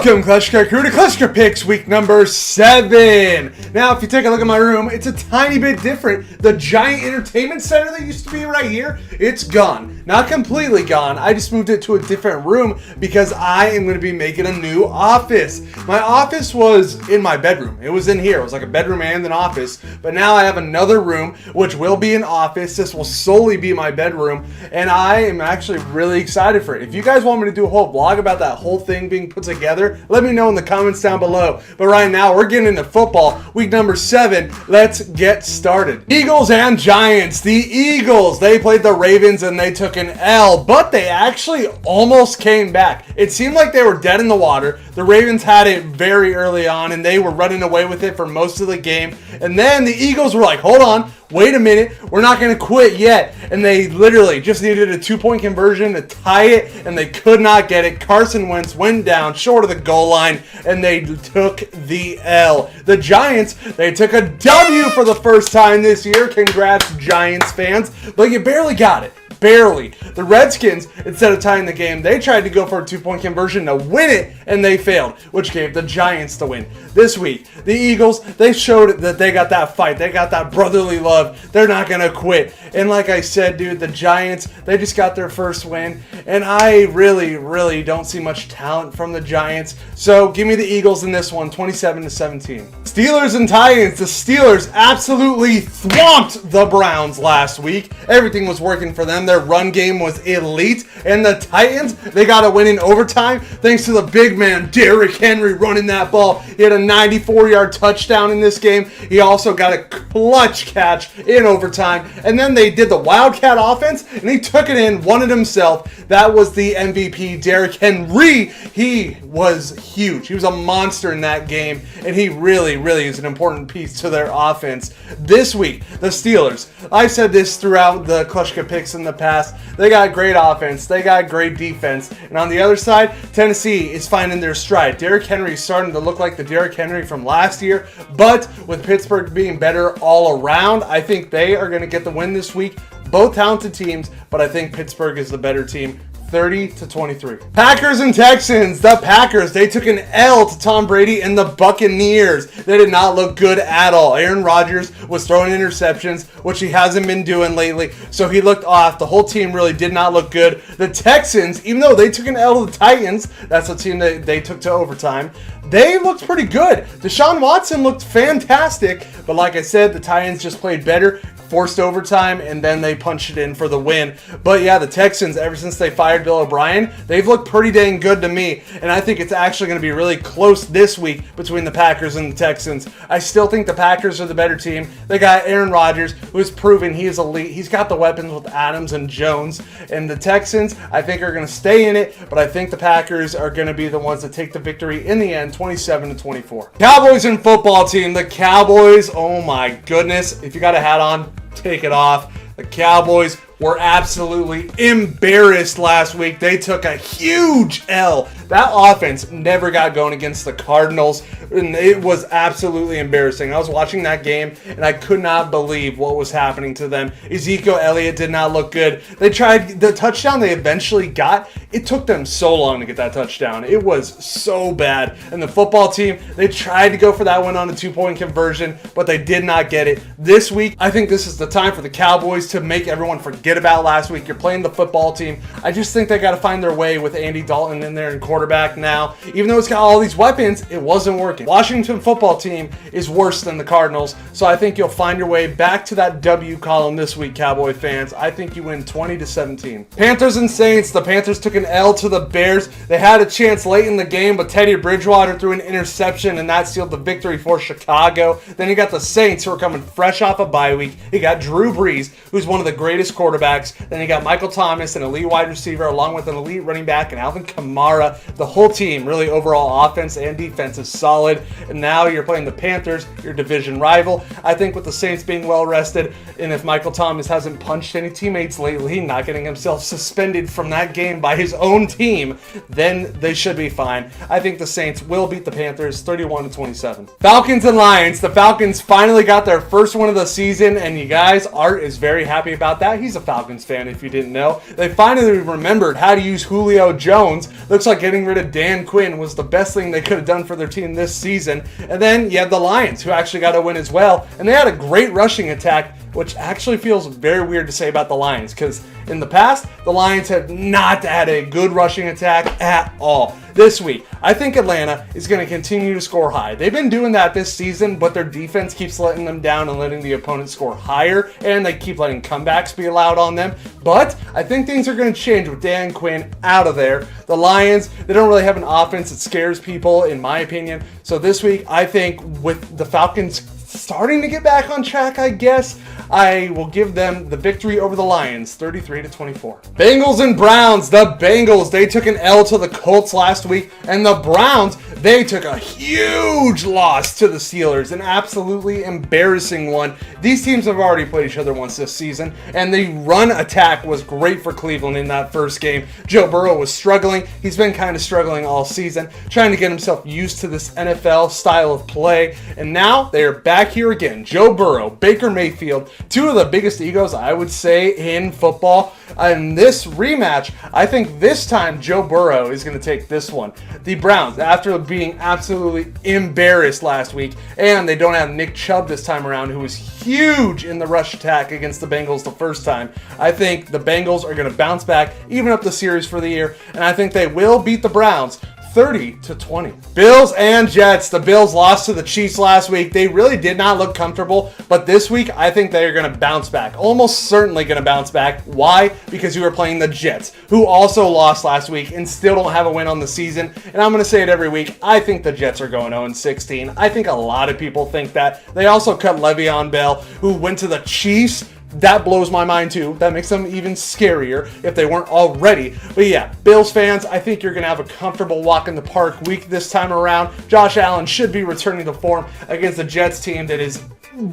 Welcome, Kleschka Crew, to Kleschka Picks week number 7. Now, if you take a look at my room, it's a tiny bit different. The giant entertainment center that used to be right here, it's gone. Not completely gone. I just moved it to a different room because I am going to be making a new office. My office was in my bedroom. It was in here. It was like a bedroom and an office. But now I have another room, which will be an office. This will solely be my bedroom. And I am actually really excited for it. If you guys want me to do a whole vlog about that whole thing being put together, let me know in the comments down below. But right now, we're getting into football. Week number 7. Let's get started. Eagles and Giants. The Eagles, they played the Ravens and they took an L, but they actually almost came back. It seemed like they were dead in the water. The Ravens had it very early on and they were running away with it for most of the game. And then the Eagles were like, hold on, wait a minute, we're not going to quit yet. And they literally just needed a 2-point conversion to tie it, and they could not get it. Carson Wentz went down short of the goal line, and they took the L. The Giants, they took a W for the first time this year. Congrats, Giants fans. But you barely got it. Barely. The Redskins, instead of tying the game, they tried to go for a 2-point conversion to win it, and they failed, which gave the Giants the win. This week, the Eagles, they showed that they got that fight. They got that brotherly love. They're not going to quit. And like I said, dude, the Giants, they just got their first win, and I really don't see much talent from the Giants. So give me the Eagles in this one, 27-17. Steelers and Titans. The Steelers absolutely thwomped the Browns last week. Everything was working for them. Their run game was elite. And the Titans, they got a win in overtime thanks to the big man, Derrick Henry, running that ball. He had a 94-yard touchdown in this game. He also got a clutch catch in overtime. And then they did the Wildcat offense, and he took it in, won it himself. That was the MVP, Derrick Henry. He was huge. He was a monster in that game, and he really is an important piece to their offense. This week, the Steelers, I've said this throughout the Kleschka Picks in the past, they got great offense, they got great defense, and on the other side, Tennessee is finding their stride. Derrick Henry is starting to look like the Derrick Henry from last year, but with Pittsburgh being better all around, I think they are going to get the win this week. Both talented teams, but I think Pittsburgh is the better team. 30-23. Packers and Texans. The Packers, they took an L to Tom Brady and the Buccaneers. They did not look good at all. Aaron Rodgers was throwing interceptions, which he hasn't been doing lately, so he looked off. The whole team really did not look good. The Texans, even though they took an L to the Titans, that's the team that they took to overtime, they looked pretty good. Deshaun Watson looked fantastic, but like I said, the Titans just played better, forced overtime, and then they punched it in for the win. But yeah, the Texans, ever since they fired Bill O'Brien, they've looked pretty dang good to me, and I think it's actually going to be really close this week between the Packers and the Texans. I still think the Packers are the better team. They got Aaron Rodgers, who's proven he is elite. He's got the weapons with Adams and Jones, and the Texans, I think, are going to stay in it, but I think the Packers are going to be the ones that take the victory in the end, 27-24. Cowboys and football team. The Cowboys, oh my goodness, if you got a hat on, take it off. The Cowboys were absolutely embarrassed last week. They took a huge L. That offense never got going against the Cardinals, and it was absolutely embarrassing. I was watching that game, and I could not believe what was happening to them. Ezekiel Elliott did not look good. They tried the touchdown they eventually got. It took them so long to get that touchdown. It was so bad. And the football team, they tried to go for that one on a 2-point conversion, but they did not get it. This week, I think this is the time for the Cowboys to make everyone forget about last week. You're playing the football team. I just think they got to find their way with Andy Dalton in there in quarterback now. Even though it's got all these weapons, it wasn't working. Washington football team is worse than the Cardinals, so I think you'll find your way back to that W column this week, Cowboy fans. I think you win 20-17. Panthers and Saints. The Panthers took an L to the Bears. They had a chance late in the game, but Teddy Bridgewater threw an interception, and that sealed the victory for Chicago. Then you got the Saints, who are coming fresh off a bye week. You got Drew Brees, who's one of the greatest quarterbacks. Then you got Michael Thomas, an elite wide receiver, along with an elite running back, and Alvin Kamara. The whole team, really overall offense and defense, is solid. And now you're playing the Panthers, your division rival. I think with the Saints being well rested, and if Michael Thomas hasn't punched any teammates lately, not getting himself suspended from that game by his own team, then they should be fine. I think the Saints will beat the Panthers 31-27. Falcons and Lions. The Falcons finally got their first win of the season, and you guys, Art is very happy about that. He's a Falcons fan if you didn't know. They finally remembered how to use Julio Jones. Looks like getting rid of Dan Quinn was the best thing they could have done for their team this season. And then you have the Lions, who actually got a win as well. And they had a great rushing attack, which actually feels very weird to say about the Lions, because in the past, the Lions have not had a good rushing attack at all. This week, I think Atlanta is going to continue to score high. They've been doing that this season, but their defense keeps letting them down and letting the opponent score higher, and they keep letting comebacks be allowed on them. But I think things are going to change with Dan Quinn out of there. The Lions, they don't really have an offense that scares people, in my opinion. So this week, I think with the Falcons starting to get back on track, I guess, I will give them the victory over the Lions, 33-24. Bengals and Browns. The Bengals, they took an L to the Colts last week, and the Browns, they took a huge loss to the Steelers, an absolutely embarrassing one. These teams have already played each other once this season, and the run attack was great for Cleveland in that first game. Joe Burrow was struggling. He's been kind of struggling all season, trying to get himself used to this NFL style of play, and now they are back here again. Joe Burrow, Baker Mayfield, two of the biggest egos, I would say, in football. In this rematch, I think this time Joe Burrow is going to take this one. The Browns, after being absolutely embarrassed last week, and they don't have Nick Chubb this time around, who was huge in the rush attack against the Bengals the first time, I think the Bengals are going to bounce back, even up the series for the year, and I think they will beat the Browns 30-20. Bills and Jets. The Bills lost to the Chiefs last week. They really did not look comfortable, but this week I think they are going to bounce back. Almost certainly going to bounce back. Why? Because you are playing the Jets, who also lost last week and still don't have a win on the season. And I'm going to say it every week. I think the Jets are going 0-16. I think a lot of people think that. They also cut Le'Veon Bell, who went to the Chiefs. That blows my mind too. That makes them even scarier if they weren't already. But yeah, Bills fans, I think you're going to have a comfortable walk in the park week this time around. Josh Allen should be returning to form against the Jets team that is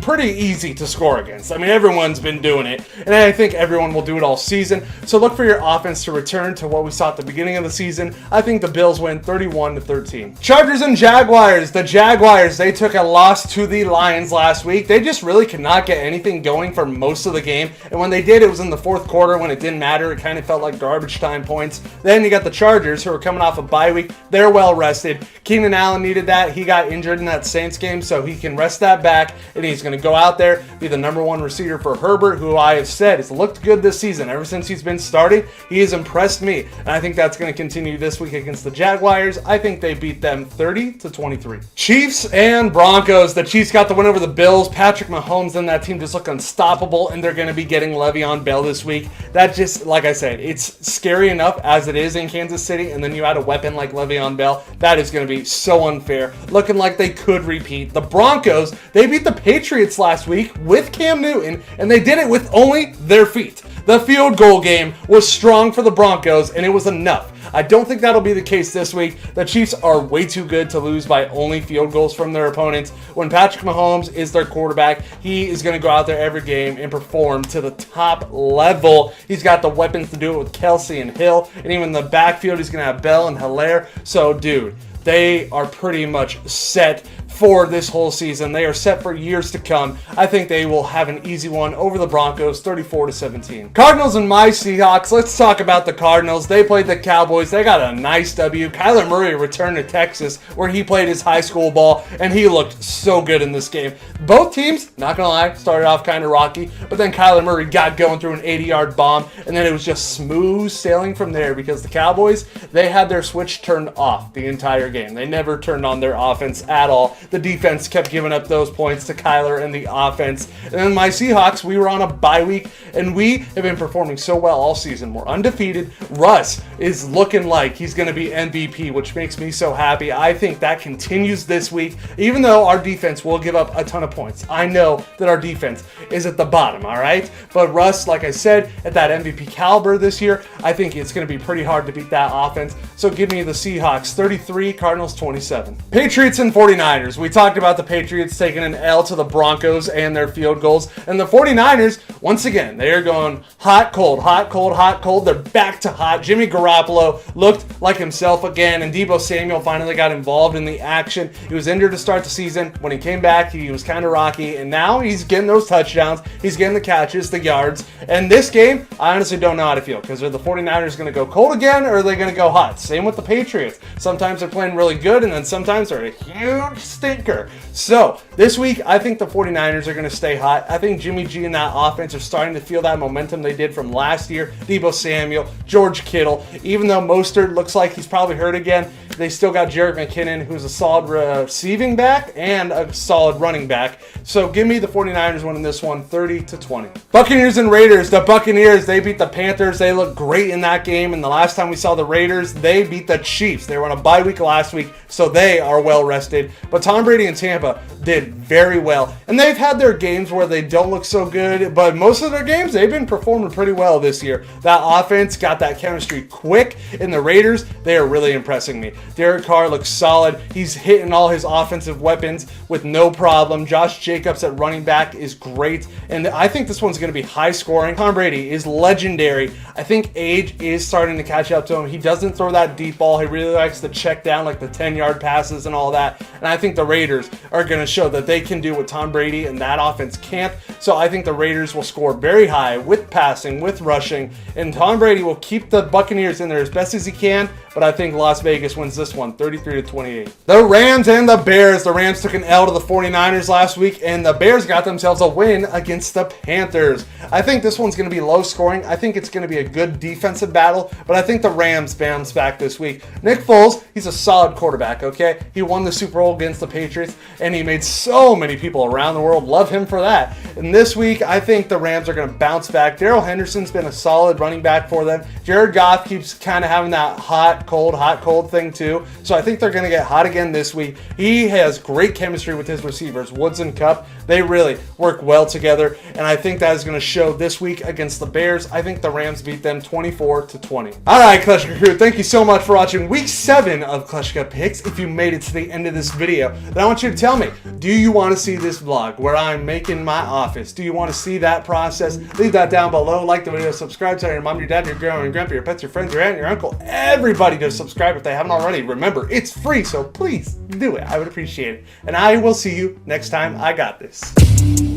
pretty easy to score against. I mean, everyone's been doing it, and I think everyone will do it all season. So look for your offense to return to what we saw at the beginning of the season. I think the Bills win 31-13. Chargers and Jaguars. The Jaguars, they took a loss to the Lions last week. They just really could not get anything going for most of the game, and when they did, it was in the fourth quarter when it didn't matter. It kind of felt like garbage time points. Then you got the Chargers, who are coming off a bye week. They're well rested. Keenan Allen needed that. He got injured in that Saints game, so he can rest that back, and he's going to go out there, be the number one receiver for Herbert, who I have said has looked good this season. Ever since he's been starting, he has impressed me, and I think that's going to continue this week against the Jaguars. I think they beat them 30-23. Chiefs and Broncos. The Chiefs got the win over the Bills. Patrick Mahomes and that team just look unstoppable, and they're going to be getting Le'Veon Bell this week. That just, like I said, it's scary enough as it is in Kansas City, and then you add a weapon like Le'Veon Bell. That is going to be so unfair. Looking like they could repeat. The Broncos, they beat the Patriots last week with Cam Newton, and they did it with only their feet. The field goal game was strong for the Broncos, and it was enough. I don't think that'll be the case this week. The Chiefs are way too good to lose by only field goals from their opponents. When Patrick Mahomes is their quarterback, he is going to go out there every game and perform to the top level. He's got the weapons to do it with Kelsey and Hill, and even in the backfield, he's going to have Bell and Hilaire. So, dude, they are pretty much set for this whole season. They are set for years to come. I think they will have an easy one over the Broncos, 34-17. Cardinals and my Seahawks. Let's talk about the Cardinals. They played the Cowboys. They got a nice W. Kyler Murray returned to Texas, where he played his high school ball, and he looked so good in this game. Both teams, not gonna lie, started off kind of rocky, but then Kyler Murray got going through an 80-yard bomb, and then it was just smooth sailing from there, because the Cowboys, they had their switch turned off the entire game. They never turned on their offense at all. The defense kept giving up those points to Kyler and the offense. And then my Seahawks, we were on a bye week, and we have been performing so well all season. We're undefeated. Russ is looking like he's going to be MVP, which makes me so happy. I think that continues this week, even though our defense will give up a ton of points. I know that our defense is at the bottom, all right? But Russ, like I said, at that MVP caliber this year, I think it's going to be pretty hard to beat that offense. So give me the Seahawks 33, Cardinals 27. Patriots and 49ers. 49ers. We talked about the Patriots taking an L to the Broncos and their field goals. And the 49ers, once again, they are going hot, cold, hot, cold, hot, cold. They're back to hot. Jimmy Garoppolo looked like himself again, and Deebo Samuel finally got involved in the action. He was injured to start the season. When he came back, he was kind of rocky, and now he's getting those touchdowns. He's getting the catches, the yards. And this game, I honestly don't know how to feel, because are the 49ers going to go cold again, or are they going to go hot? Same with the Patriots. Sometimes they're playing really good, and then sometimes they're a huge stinker. So this week, I think the 49ers are going to stay hot. I think Jimmy G and that offense are starting to feel that momentum they did from last year. Deebo Samuel, George Kittle. Even though Mostert looks like he's probably hurt again, they still got Jerick McKinnon, who's a solid receiving back and a solid running back. So give me the 49ers winning this one 30-20. Buccaneers and Raiders. The Buccaneers, they beat the Panthers. They looked great in that game. And the last time we saw the Raiders, they beat the Chiefs. They were on a bye week last week, so they are well rested. But Tom Brady and Tampa did very well. And they've had their games where they don't look so good, but most of their games, they've been performing pretty well this year. That offense got that chemistry quick. In the Raiders, they are really impressing me. Derrick Carr looks solid. He's hitting all his offensive weapons with no problem. Josh Jacobs at running back is great. And I think this one's going to be high scoring. Tom Brady is legendary. I think age is starting to catch up to him. He doesn't throw that deep ball. He really likes to check down like the 10-yard passes and all that. And I think the Raiders are going to show that they can do what Tom Brady and that offense can't. So I think the Raiders will score very high with passing, with rushing. And Tom Brady will keep the Buccaneers in there as best as he can. But I think Las Vegas wins this one 33-28. The Rams and the Bears. The Rams took an L to the 49ers last week, and the Bears got themselves a win against the Panthers. I think this one's going to be low scoring. I think it's going to be a good defensive battle, but I think the Rams bounce back this week. Nick Foles, he's a solid quarterback, okay? He won the Super Bowl against the Patriots, and he made so many people around the world love him for that. And this week, I think the Rams are going to bounce back. Darrell Henderson's been a solid running back for them. Jared Goff keeps kind of having that hot, cold thing too. So I think they're going to get hot again this week. He has great chemistry with his receivers, Woods and Kupp. They really work well together, and I think that is going to show this week against the Bears. I think the Rams beat them 24-20. All right, Kleschka Crew, thank you so much for watching week 7 of Kleschka Picks. If you made it to the end of this video, then I want you to tell me, do you want to see this vlog where I'm making my office? Do you want to see that process? Leave that down below. Like the video, subscribe, tell your mom, your dad, your grandma, your grandpa, your pets, your friends, your aunt, your uncle, everybody to subscribe if they haven't already. Remember, it's free, so please do it. I would appreciate it. And I will see you next time. I got this.